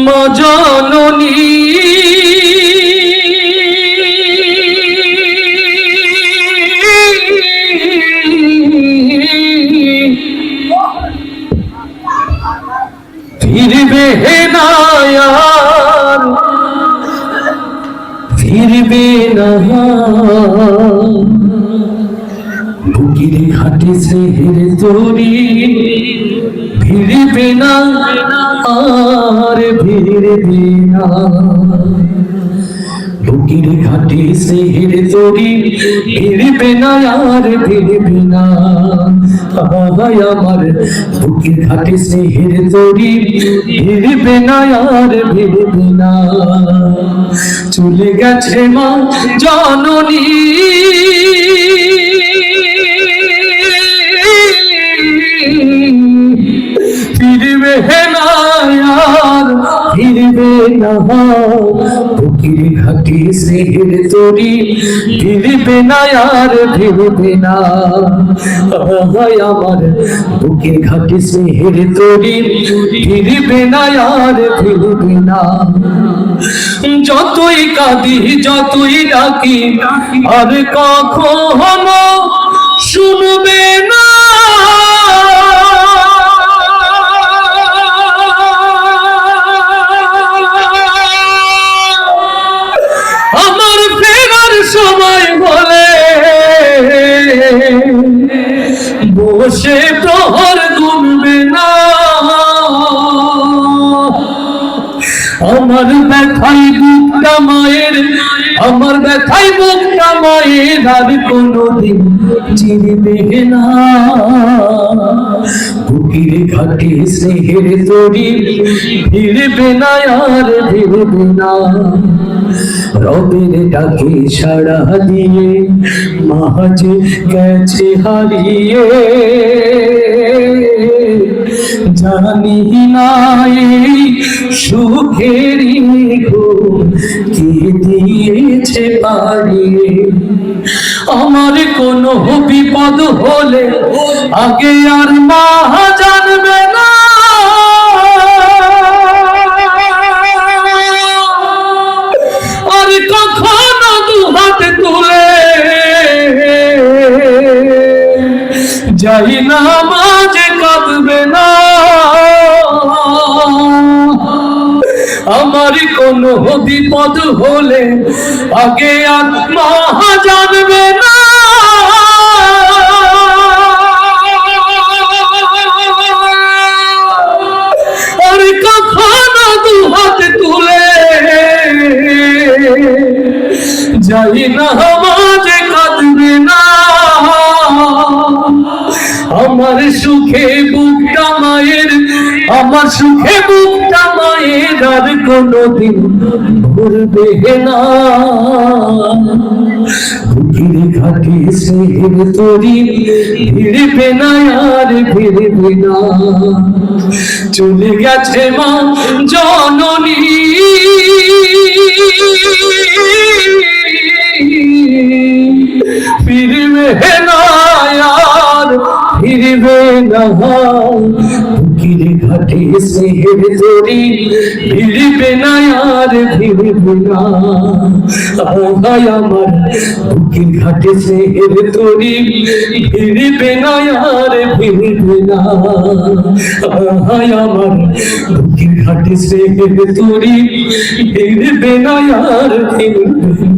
মা জননী ফিরবে না আর ফিরবে না বুকের ঘাটে স্নেহের তরি ফিরবে না আর ফিরবে না বুকের ঘাটে স্নেহের তরি ফিরবে না আর ফিরবে না আমার বুকের ঘাটে স্নেহের তরি ফিরবে না আর ফিরবে না চলে গেছে মা জননী ফিরবে না আর ফিরবে না বুকের ঘাটে স্নেহের তরি ফিরবে না আর ফিরবে না আমার বুকের ঘাটে স্নেহের তরি ফিরবে না আর ফিরবে না যতই কাঁদি যতই ডাকি আর কখনো শুনবে না আমার ফেরার সময় বলে বসে প্রহর গুনবে না আমার ব্যথাই বুকটা মায়ের আমার ব্যথাই বুকটা মায়ের আর কোনোদিন চিরবে না বুকের ঘাটে স্নেহের তরি ফিরবে না আর ফিরবে না রবের ডাকে সাড়া দিয়ে মাঝে গেছে হারিয়ে জানি না এই সুখেরই কে দিয়েছে পারিয়ে আমার কোনো বিপদ হলে আগে আর মা জানবে না আর কখনো দুহাত তুলে যাই না মাঝে কাঁদবে না আমার কোনো বিপদ হলে আগে আত্মা জানবে না আর কখনো দুহাত তুলে যাই না মাঝে কাঁদবে না আমার সুখে বুকটা মায়ের আমার সুখে বুকটা মায়ের আর কোনোদিন ভরবে না বুকের ঘাটে স্নেহের তরি ফিরবে না আর ফিরবে না চলে গেছে মা জননী ফিরবে না আর ফিরবে না বুকের ঘাটে স্নেহের তরি ফিরবে না আর ফিরবে না আমার বুকের ঘাটে স্নেহের তরি ফিরবে না আর ফিরবে না আমার বুকের ঘাটে স্নেহের তরি ফিরবে না আর ফিরবে